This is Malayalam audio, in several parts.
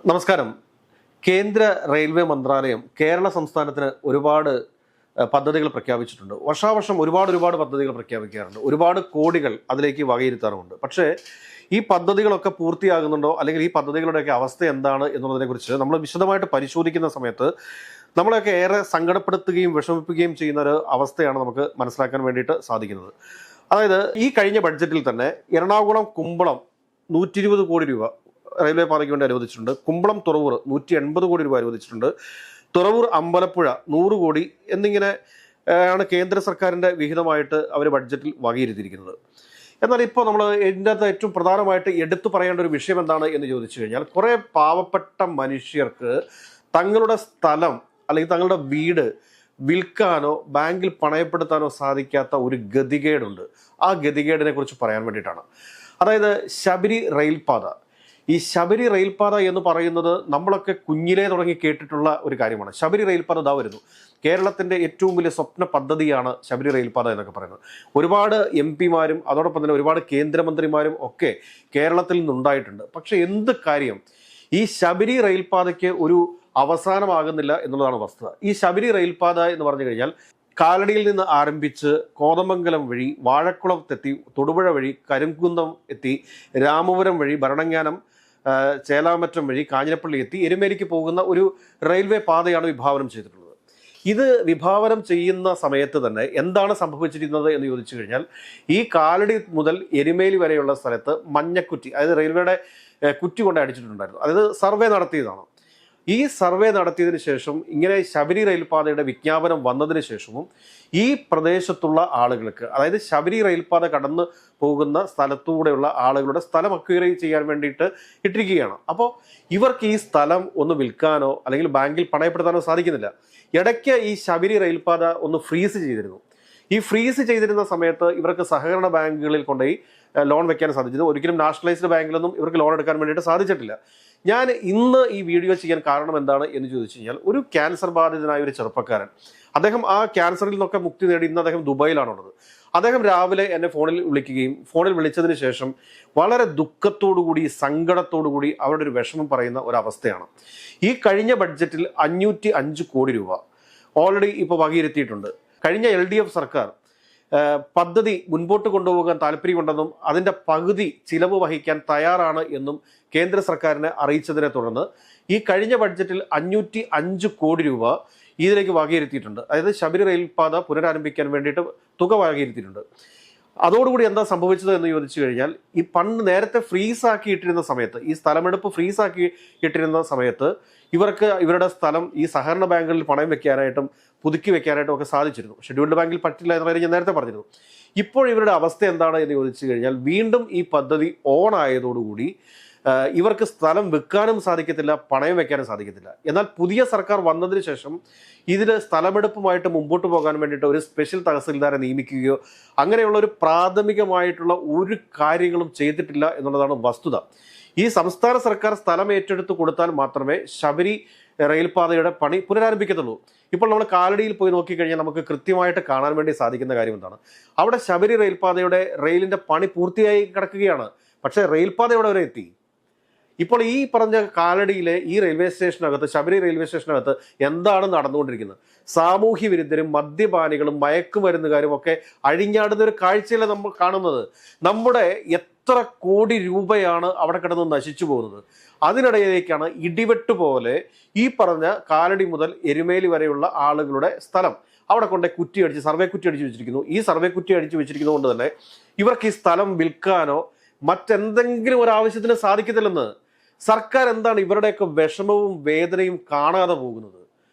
നമസ്കാരം. കേന്ദ്ര റെയിൽവേ മന്ത്രാലയം കേരള സംസ്ഥാനത്തിന് ഒരുപാട് പദ്ധതികൾ പ്രഖ്യാപിച്ചിട്ടുണ്ട്. വർഷാവർഷം ഒരുപാട് പദ്ധതികൾ പ്രഖ്യാപിക്കാറുണ്ട്. ഒരുപാട് കോടികൾ അതിലേക്ക് വകയിരുത്താറുമുണ്ട്. പക്ഷേ ഈ പദ്ധതികളൊക്കെ പൂർത്തിയാകുന്നുണ്ടോ, അല്ലെങ്കിൽ ഈ പദ്ധതികളുടെയൊക്കെ അവസ്ഥ എന്താണ് എന്നുള്ളതിനെക്കുറിച്ച് നമ്മൾ വിശദമായിട്ട് പരിശോധിക്കുന്ന സമയത്ത് നമ്മളെയൊക്കെ ഏറെ സങ്കടപ്പെടുത്തുകയും വിഷമിപ്പിക്കുകയും ചെയ്യുന്ന ഒരു അവസ്ഥയാണ് നമുക്ക് മനസ്സിലാക്കാൻ വേണ്ടിയിട്ട് സാധിക്കുന്നത്. അതായത് ഈ കഴിഞ്ഞ ബഡ്ജറ്റിൽ തന്നെ എറണാകുളം കുമ്പളം 120 കോടി രൂപ റെയിൽവേ പാതയ്ക്ക് വേണ്ടി അനുവദിച്ചിട്ടുണ്ട്. കുമ്പളം തുറവൂർ 180 കോടി രൂപ അനുവദിച്ചിട്ടുണ്ട്. തുറവൂർ അമ്പലപ്പുഴ 100 കോടി എന്നിങ്ങനെ ആണ് കേന്ദ്ര സർക്കാരിൻ്റെ വിഹിതമായിട്ട് അവർ ബഡ്ജറ്റിൽ വകയിരുത്തിയിരിക്കുന്നത്. എന്നാൽ ഇപ്പോൾ നമ്മൾ ഇതിൻ്റെ അകത്ത് ഏറ്റവും പ്രധാനമായിട്ട് എടുത്തു പറയേണ്ട ഒരു വിഷയം എന്താണ് എന്ന് ചോദിച്ചു കഴിഞ്ഞാൽ, കുറേ പാവപ്പെട്ട മനുഷ്യർക്ക് തങ്ങളുടെ സ്ഥലം അല്ലെങ്കിൽ തങ്ങളുടെ വീട് വിൽക്കാനോ ബാങ്കിൽ പണയപ്പെടുത്താനോ സാധിക്കാത്ത ഒരു ഗതികേടുണ്ട്. ആ ഗതികേടിനെ കുറിച്ച് പറയാൻ വേണ്ടിയിട്ടാണ്. അതായത് ശബരി റെയിൽപാത. ഈ ശബരി റെയിൽപാത എന്ന് പറയുന്നത് നമ്മളൊക്കെ കുഞ്ഞിലേ തുടങ്ങി കേട്ടിട്ടുള്ള ഒരു കാര്യമാണ്. ശബരി റെയിൽപാത ഇതാ വരുന്നു. കേരളത്തിൻ്റെ ഏറ്റവും വലിയ സ്വപ്ന പദ്ധതിയാണ് ശബരി റെയിൽപാത എന്നൊക്കെ പറയുന്നത്. ഒരുപാട് MP-മാരും അതോടൊപ്പം തന്നെ ഒരുപാട് കേന്ദ്രമന്ത്രിമാരും ഒക്കെ കേരളത്തിൽ നിന്നുണ്ടായിട്ടുണ്ട്. പക്ഷെ എന്ത് കാര്യം, ഈ ശബരി റെയിൽപാതയ്ക്ക് ഒരു അവസാനമാകുന്നില്ല എന്നുള്ളതാണ് വസ്തുത. ഈ ശബരി റെയിൽപാത എന്ന് പറഞ്ഞു കഴിഞ്ഞാൽ കാലടിയിൽ നിന്ന് ആരംഭിച്ച് കോതമംഗലം വഴി വാഴക്കുളത്തെത്തി, തൊടുപുഴ വഴി കരിങ്കുന്നം എത്തി, രാമപുരം വഴി ഭരണങ്ങാനം, ചേലാമറ്റം വഴി കാഞ്ഞിരപ്പള്ളി എത്തി എരുമേലിക്ക് പോകുന്ന ഒരു റെയിൽവേ പാതയാണ് വിഭാവനം ചെയ്തിട്ടുള്ളത്. ഇത് വിഭാവനം ചെയ്യുന്ന സമയത്ത് തന്നെ എന്താണ് സംഭവിച്ചിരിക്കുന്നത് എന്ന് ചോദിച്ചു കഴിഞ്ഞാൽ, ഈ കാലടി മുതൽ എരുമേലി വരെയുള്ള സ്ഥലത്ത് മഞ്ഞക്കുറ്റി, അതായത് റെയിൽവേയുടെ കുറ്റി കൊണ്ട് അടിച്ചിട്ടുണ്ടായിരുന്നു. അതായത് സർവേ നടത്തിയതാണ്. ഈ സർവേ നടത്തിയതിന് ശേഷം ഇങ്ങനെ ശബരി റെയിൽപാതയുടെ വിജ്ഞാപനം വന്നതിന് ശേഷവും ഈ പ്രദേശത്തുള്ള ആളുകൾക്ക്, അതായത് ശബരി റെയിൽപാത കടന്നു പോകുന്ന സ്ഥലത്തൂടെയുള്ള ആളുകളുടെ സ്ഥലം അക്വയർ ചെയ്യാൻ വേണ്ടിയിട്ട് ഇട്ടിരിക്കുകയാണ്. അപ്പോൾ ഇവർക്ക് ഈ സ്ഥലം ഒന്ന് വിൽക്കാനോ അല്ലെങ്കിൽ ബാങ്കിൽ പണയപ്പെടുത്താനോ സാധിക്കുന്നില്ല. ഇടയ്ക്ക് ഈ ശബരി റെയിൽപാത ഒന്ന് ഫ്രീസ് ചെയ്തിരുന്നു. ഈ ഫ്രീസ് ചെയ്തിരുന്ന സമയത്ത് ഇവർക്ക് സഹകരണ ബാങ്കുകളിൽ കൊണ്ടുപോയി ലോൺ വെക്കാൻ സാധിച്ചത്. ഒരിക്കലും നാഷണലൈസ്ഡ് ബാങ്കിലൊന്നും ഇവർക്ക് ലോൺ എടുക്കാൻ വേണ്ടിയിട്ട് സാധിച്ചിട്ടില്ല. ഞാൻ ഇന്ന് ഈ വീഡിയോ ചെയ്യാൻ കാരണം എന്താണ് എന്ന് ചോദിച്ചു കഴിഞ്ഞാൽ, ഒരു ക്യാൻസർ ബാധിതനായ ഒരു ചെറുപ്പക്കാരൻ, അദ്ദേഹം ആ ക്യാൻസറിൽ നിന്നൊക്കെ മുക്തി നേടി ഇന്ന് അദ്ദേഹം ദുബായിലാണുള്ളത്. അദ്ദേഹം രാവിലെ എന്നെ ഫോണിൽ വിളിക്കുകയും ഫോണിൽ വിളിച്ചതിന് ശേഷം വളരെ ദുഃഖത്തോടുകൂടി സങ്കടത്തോടുകൂടി അവരുടെ ഒരു വിഷമം പറയുന്ന ഒരവസ്ഥയാണ്. ഈ കഴിഞ്ഞ ബഡ്ജറ്റിൽ 505 കോടി രൂപ ഓൾറെഡി ഇപ്പോൾ വകയിരുത്തിയിട്ടുണ്ട്. കഴിഞ്ഞ LDF സർക്കാർ പദ്ധതി മുൻപോട്ട് കൊണ്ടുപോകാൻ താല്പര്യമുണ്ടെന്നും അതിൻ്റെ പകുതി ചിലവ് വഹിക്കാൻ തയ്യാറാണ് എന്നും കേന്ദ്ര സർക്കാരിനെ അറിയിച്ചതിനെ തുടർന്ന് ഈ കഴിഞ്ഞ ബഡ്ജറ്റിൽ 505 കോടി രൂപ ഇതിലേക്ക് വകയിരുത്തിയിട്ടുണ്ട്. അതായത് ശബരി റെയിൽപാത പുനരാരംഭിക്കാൻ വേണ്ടിയിട്ട് തുക വകയിരുത്തിയിട്ടുണ്ട്. അതോടുകൂടി എന്താ സംഭവിച്ചത് എന്ന് ചോദിച്ചു കഴിഞ്ഞാൽ, ഈ പണ്ട് നേരത്തെ ഫ്രീസാക്കി ഇട്ടിരുന്ന സമയത്ത്, ഈ സ്ഥലമെടുപ്പ് ഫ്രീസാക്കി ഇട്ടിരുന്ന സമയത്ത് ഇവർക്ക് ഇവരുടെ സ്ഥലം ഈ സഹകരണ ബാങ്കുകളിൽ പണയം വെക്കാനായിട്ടും പുതുക്കി വെക്കാനായിട്ടും ഒക്കെ സാധിച്ചിരുന്നു. ഷെഡ്യൂൾഡ് ബാങ്കിൽ പറ്റില്ല എന്ന കാര്യം ഞാൻ നേരത്തെ പറഞ്ഞിരുന്നു. ഇപ്പോൾ ഇവരുടെ അവസ്ഥ എന്താണ് എന്ന് ചോദിച്ചു കഴിഞ്ഞാൽ, വീണ്ടും ഈ പദ്ധതി ഓൺ ആയതോടുകൂടി ഇവർക്ക് സ്ഥലം വിൽക്കാനും സാധിക്കത്തില്ല, പണയം വെക്കാനും സാധിക്കത്തില്ല. എന്നാൽ പുതിയ സർക്കാർ വന്നതിന് ശേഷം ഇതിൽ സ്ഥലമെടുപ്പുമായിട്ട് മുമ്പോട്ട് പോകാൻ വേണ്ടിയിട്ട് ഒരു സ്പെഷ്യൽ തഹസിൽദാരെ നിയമിക്കുകയോ അങ്ങനെയുള്ള ഒരു പ്രാഥമികമായിട്ടുള്ള ഒരു കാര്യങ്ങളും ചെയ്തിട്ടില്ല എന്നുള്ളതാണ് വസ്തുത. ഈ സംസ്ഥാന സർക്കാർ സ്ഥലം ഏറ്റെടുത്ത് കൊടുത്താൽ മാത്രമേ ശബരി റെയിൽപാതയുടെ പണി പുനരാരംഭിക്കത്തുള്ളൂ. ഇപ്പോൾ നമ്മൾ കാലടിയിൽ പോയി നോക്കിക്കഴിഞ്ഞാൽ നമുക്ക് കൃത്യമായിട്ട് കാണാൻ വേണ്ടി സാധിക്കുന്ന കാര്യം എന്താണ്, അവിടെ ശബരി റെയിൽപാതയുടെ റെയിലിൻ്റെ പണി പൂർത്തിയായി കിടക്കുകയാണ്. പക്ഷേ റെയിൽപാത എവിടെ വരെ എത്തി? ഇപ്പോൾ ഈ പറഞ്ഞ കാലടിയിലെ ഈ റെയിൽവേ സ്റ്റേഷനകത്ത്, ശബരി റെയിൽവേ സ്റ്റേഷനകത്ത് എന്താണ് നടന്നുകൊണ്ടിരിക്കുന്നത്? സാമൂഹ്യ വിരുദ്ധരും മദ്യപാനികളും മയക്കുമരുന്നുകാരും ഒക്കെ അഴിഞ്ഞാടുന്ന ഒരു കാഴ്ചയല്ല നമ്മൾ കാണുന്നത്. നമ്മുടെ എത്ര കോടി രൂപയാണ് അവിടെ കിടന്ന് നശിച്ചു പോകുന്നത്. അതിനിടയിലേക്കാണ് ഇടിവെട്ട് പോലെ ഈ പറഞ്ഞ കാലടി മുതൽ എരുമേലി വരെയുള്ള ആളുകളുടെ സ്ഥലം അവിടെ കൊണ്ട് കുറ്റിയടിച്ച്, സർവേ കുറ്റി അടിച്ച് വെച്ചിരിക്കുന്നു. ഈ സർവേ കുറ്റി അടിച്ച് വെച്ചിരിക്കുന്നത് കൊണ്ട് തന്നെ ഇവർക്ക് ഈ സ്ഥലം വിൽക്കാനോ മറ്റെന്തെങ്കിലും ഒരു ആവശ്യത്തിന് സാധിക്കത്തില്ലെന്ന് സർക്കാർ എന്താണ് ഇവരുടെയൊക്കെ വിഷമവും വേദനയും കാണാതെ പോകുന്നത്?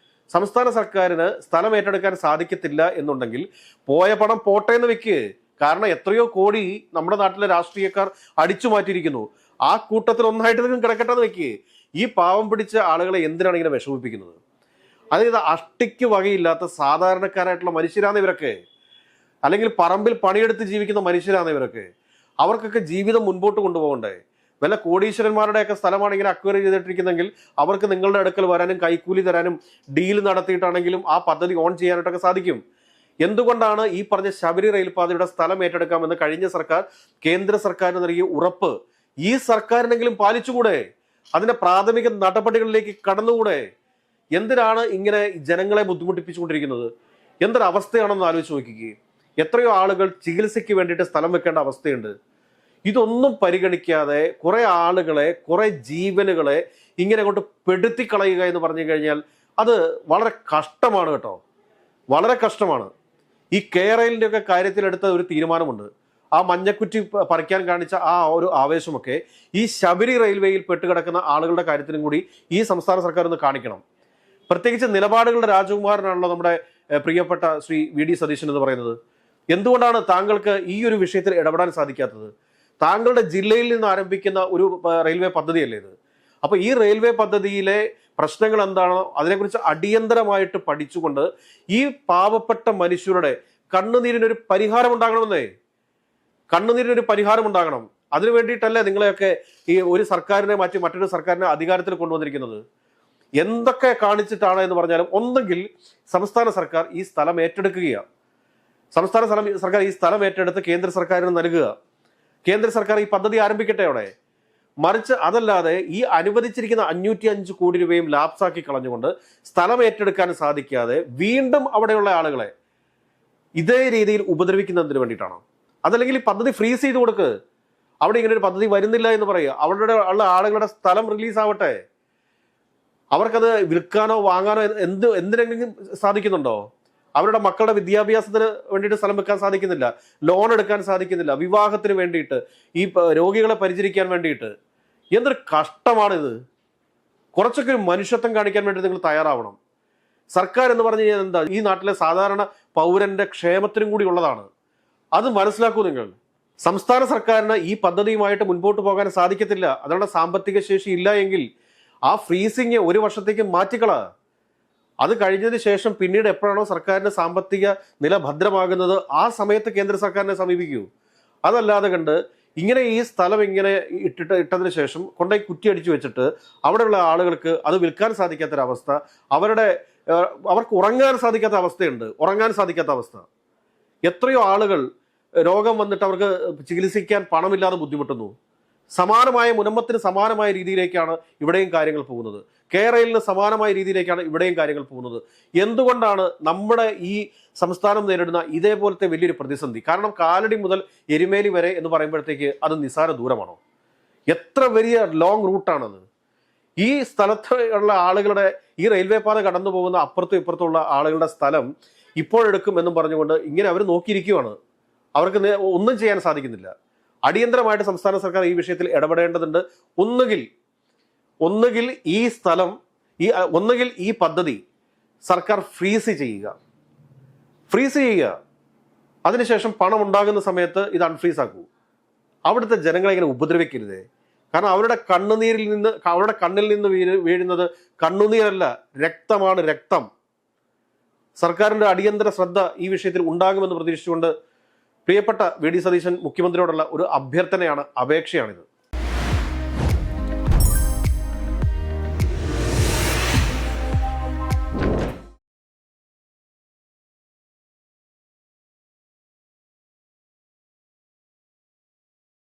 സംസ്ഥാന സർക്കാരിന് സ്ഥലം ഏറ്റെടുക്കാൻ സാധിക്കത്തില്ല എന്നുണ്ടെങ്കിൽ പോയ പണം പോട്ടെ എന്ന് വെക്ക്. കാരണം എത്രയോ കോടി നമ്മുടെ നാട്ടിലെ രാഷ്ട്രീയക്കാർ അടിച്ചു മാറ്റിയിരിക്കുന്നു. ആ കൂട്ടത്തിൽ ഒന്നായിട്ട് നിങ്ങൾ കിടക്കട്ടെ എന്ന് വെക്ക്. ഈ പാവം പിടിച്ച ആളുകളെ എന്തിനാണ് ഇങ്ങനെ വിഷമിപ്പിക്കുന്നത്? അതായത് അഷ്ടിക്ക് വകയില്ലാത്ത സാധാരണക്കാരായിട്ടുള്ള മനുഷ്യരാണ് ഇവരൊക്കെ, അല്ലെങ്കിൽ പറമ്പിൽ പണിയെടുത്ത് ജീവിക്കുന്ന മനുഷ്യരാണ് ഇവരൊക്കെ. അവർക്കൊക്കെ ജീവിതം മുൻപോട്ട് കൊണ്ടുപോകണ്ടേ? വല്ല കോടീശ്വരന്മാരുടെയൊക്കെ സ്ഥലമാണ് ഇങ്ങനെ അക്വയർ ചെയ്തിട്ടിരിക്കുന്നെങ്കിൽ അവർക്ക് നിങ്ങളുടെ അടുക്കൽ വരാനും കൈക്കൂലി തരാനും ഡീൽ നടത്തിയിട്ടാണെങ്കിലും ആ പദ്ധതി ഓൺ ചെയ്യാനായിട്ടൊക്കെ സാധിക്കും. എന്തുകൊണ്ടാണ് ഈ പറഞ്ഞ ശബരി റെയിൽപാതയുടെ സ്ഥലം ഏറ്റെടുക്കാമെന്ന് കഴിഞ്ഞ സർക്കാർ കേന്ദ്ര സർക്കാരിന് നൽകിയ ഉറപ്പ് ഈ സർക്കാരിനെങ്കിലും പാലിച്ചുകൂടെ? അതിന്റെ പ്രാഥമിക നടപടികളിലേക്ക് കടന്നുകൂടെ? എന്തിനാണ് ഇങ്ങനെ ജനങ്ങളെ ബുദ്ധിമുട്ടിപ്പിച്ചുകൊണ്ടിരിക്കുന്നത്? എന്തൊരവസ്ഥയാണെന്ന് ആലോചിച്ച് നോക്കുകയും എത്രയോ ആളുകൾ ചികിത്സയ്ക്ക് വേണ്ടിയിട്ട് സ്ഥലം വെക്കേണ്ട അവസ്ഥയുണ്ട്. ഇതൊന്നും പരിഗണിക്കാതെ കുറെ ആളുകളെ, കുറെ ജീവനുകളെ ഇങ്ങനെ കൊണ്ട് പെടുത്തിക്കളയുക എന്ന് പറഞ്ഞു കഴിഞ്ഞാൽ അത് വളരെ കഷ്ടമാണ് കേട്ടോ, വളരെ കഷ്ടമാണ്. ഈ കേരളിന്റെ ഒക്കെ കാര്യത്തിലെടുത്ത ഒരു തീരുമാനമുണ്ട്. ആ മഞ്ഞക്കുറ്റി പറിക്കാൻ കാണിച്ച ആ ഒരു ആവേശമൊക്കെ ഈ ശബരി റെയിൽവേയിൽ പെട്ടുകിടക്കുന്ന ആളുകളുടെ കാര്യത്തിലും കൂടി ഈ സംസ്ഥാന സർക്കാർ ഒന്ന് കാണിക്കണം. പ്രത്യേകിച്ച് നിലപാടുകളുടെ രാജകുമാരനാണല്ലോ നമ്മുടെ പ്രിയപ്പെട്ട ശ്രീ വി ഡി സതീശൻ എന്ന് പറയുന്നത്. എന്തുകൊണ്ടാണ് താങ്കൾക്ക് ഈ ഒരു വിഷയത്തിൽ ഇടപെടാൻ സാധിക്കാത്തത്? താങ്കളുടെ ജില്ലയിൽ നിന്ന് ആരംഭിക്കുന്ന ഒരു റെയിൽവേ പദ്ധതിയല്ലേ ഇത്? അപ്പൊ ഈ റെയിൽവേ പദ്ധതിയിലെ പ്രശ്നങ്ങൾ എന്താണോ അതിനെക്കുറിച്ച് അടിയന്തരമായിട്ട് പഠിച്ചുകൊണ്ട് ഈ പാവപ്പെട്ട മനുഷ്യരുടെ കണ്ണുനീരിനൊരു പരിഹാരം ഉണ്ടാകണമെന്നേ, കണ്ണുനീരിനൊരു പരിഹാരം ഉണ്ടാകണം. അതിനു വേണ്ടിയിട്ടല്ലേ നിങ്ങളെയൊക്കെ ഈ ഒരു സർക്കാരിനെ മാറ്റി മറ്റൊരു സർക്കാരിനെ അധികാരത്തിൽ കൊണ്ടുവന്നിരിക്കുന്നത്? എന്തൊക്കെ കാണിച്ചിട്ടാണ് എന്ന് പറഞ്ഞാലും ഒന്നെങ്കിൽ സംസ്ഥാന സർക്കാർ ഈ സ്ഥലം ഏറ്റെടുക്കുകയാണ്, സംസ്ഥാന സർക്കാർ ഈ സ്ഥലം ഏറ്റെടുത്ത് കേന്ദ്ര സർക്കാരിന് നൽകുക, കേന്ദ്ര സർക്കാർ ഈ പദ്ധതി ആരംഭിക്കട്ടെ അവിടെ. മറിച്ച് അതല്ലാതെ ഈ അനുവദിച്ചിരിക്കുന്ന 505 കോടി രൂപയും ലാപ്സാക്കി കളഞ്ഞുകൊണ്ട് സ്ഥലം ഏറ്റെടുക്കാൻ സാധിക്കാതെ വീണ്ടും അവിടെയുള്ള ആളുകളെ ഇതേ രീതിയിൽ ഉപദ്രവിക്കുന്നതിന് വേണ്ടിയിട്ടാണോ? അതല്ലെങ്കിൽ ഈ പദ്ധതി ഫ്രീസ് ചെയ്ത് കൊടുക്ക്, അവിടെ ഇങ്ങനെ ഒരു പദ്ധതി വരുന്നില്ല എന്ന് പറയുക, അവിടെ ഉള്ള ആളുകളുടെ സ്ഥലം റിലീസ് ആവട്ടെ. അവർക്കത് വിൽക്കാനോ വാങ്ങാനോ എന്തിനെങ്കിലും സാധിക്കുന്നുണ്ടോ? അവരുടെ മക്കളുടെ വിദ്യാഭ്യാസത്തിന് വേണ്ടിയിട്ട് സ്ഥലം വെക്കാൻ സാധിക്കുന്നില്ല, ലോൺ എടുക്കാൻ സാധിക്കുന്നില്ല, വിവാഹത്തിന് വേണ്ടിയിട്ട്, ഈ രോഗികളെ പരിചരിക്കാൻ വേണ്ടിയിട്ട്. എന്തൊരു കഷ്ടമാണിത്. കുറച്ചൊക്കെ ഒരു മനുഷ്യത്വം കാണിക്കാൻ വേണ്ടി നിങ്ങൾ തയ്യാറാവണം. സർക്കാർ എന്ന് പറഞ്ഞു കഴിഞ്ഞാൽ എന്താ, ഈ നാട്ടിലെ സാധാരണ പൗരന്റെ ക്ഷേമത്തിനും കൂടി ഉള്ളതാണ്. അത് മനസ്സിലാക്കൂ നിങ്ങൾ. സംസ്ഥാന സർക്കാരിന് ഈ പദ്ധതിയുമായിട്ട് മുൻപോട്ട് പോകാൻ സാധിക്കത്തില്ല. അതിനുള്ള സാമ്പത്തിക ശേഷി ഇല്ല എങ്കിൽ ആ ഫ്രീസിങ് ഒരു വർഷത്തേക്ക് മാറ്റിക്കള. അത് കഴിഞ്ഞതിന് ശേഷം പിന്നീട് എപ്പോഴാണോ സർക്കാരിന്റെ സാമ്പത്തിക നില ഭദ്രമാകുന്നത് ആ സമയത്ത് കേന്ദ്ര സർക്കാരിനെ സമീപിക്കൂ. അതല്ലാതെ കണ്ട് ഇങ്ങനെ ഈ സ്ഥലം ഇങ്ങനെ ഇട്ടതിന് ശേഷം കൊണ്ടുപോയി കുറ്റിയടിച്ചു വെച്ചിട്ട് അവിടെയുള്ള ആളുകൾക്ക് അത് വിൽക്കാൻ സാധിക്കാത്തൊരവസ്ഥ, അവർക്ക് ഉറങ്ങാൻ സാധിക്കാത്ത അവസ്ഥയുണ്ട്, ഉറങ്ങാൻ സാധിക്കാത്ത അവസ്ഥ. എത്രയോ ആളുകൾ രോഗം വന്നിട്ട് അവർക്ക് ചികിത്സിക്കാൻ പണമില്ലാതെ ബുദ്ധിമുട്ടുന്നു. സമാനമായ മുനമ്പത്തിന് സമാനമായ രീതിയിലേക്കാണ് ഇവിടെയും കാര്യങ്ങൾ പോകുന്നത്. കേരളത്തിന് സമാനമായ രീതിയിലേക്കാണ് ഇവിടെയും കാര്യങ്ങൾ പോകുന്നത്. എന്തുകൊണ്ടാണ് നമ്മുടെ ഈ സംസ്ഥാനം നേരിടുന്ന ഇതേപോലത്തെ വലിയൊരു പ്രതിസന്ധി? കാരണം കാലടി മുതൽ എരുമേലി വരെ എന്ന് പറയുമ്പോഴത്തേക്ക് അത് നിസ്സാര ദൂരമാണോ? എത്ര വലിയ ലോങ് റൂട്ടാണത്. ഈ സ്ഥലത്ത് ഉള്ള ആളുകളുടെ, ഈ റെയിൽവേ പാത കടന്നു പോകുന്ന അപ്പുറത്തും ഇപ്പുറത്തുള്ള ആളുകളുടെ സ്ഥലം ഇപ്പോഴെടുക്കും എന്നും പറഞ്ഞുകൊണ്ട് ഇങ്ങനെ അവർ നോക്കിയിരിക്കുകയാണ്. അവർക്ക് ഒന്നും ചെയ്യാൻ സാധിക്കുന്നില്ല. അടിയന്തരമായിട്ട് സംസ്ഥാന സർക്കാർ ഈ വിഷയത്തിൽ ഇടപെടേണ്ടതുണ്ട്. ഒന്നുകിൽ ഈ സ്ഥലം ഒന്നുകിൽ ഈ പദ്ധതി സർക്കാർ ഫ്രീസ് ചെയ്യുക. അതിനുശേഷം പണം ഉണ്ടാകുന്ന സമയത്ത് ഇത് അൺഫ്രീസ് ആക്കൂ. അവിടുത്തെ ജനങ്ങളെ ഇങ്ങനെ ഉപദ്രവിക്കരുതേ. കാരണം അവരുടെ കണ്ണിൽ നിന്ന് വീഴുന്നത് കണ്ണുനീരല്ല, രക്തമാണ്, രക്തം. സർക്കാരിന്റെ അടിയന്തര ശ്രദ്ധ ഈ വിഷയത്തിൽ ഉണ്ടാകുമെന്ന് പ്രതീക്ഷിച്ചുകൊണ്ട് പ്രിയപ്പെട്ട വി ഡി സതീശൻ മുഖ്യമന്ത്രിയോടുള്ള ഒരു അഭ്യർത്ഥനയാണ്, അപേക്ഷയാണിത്.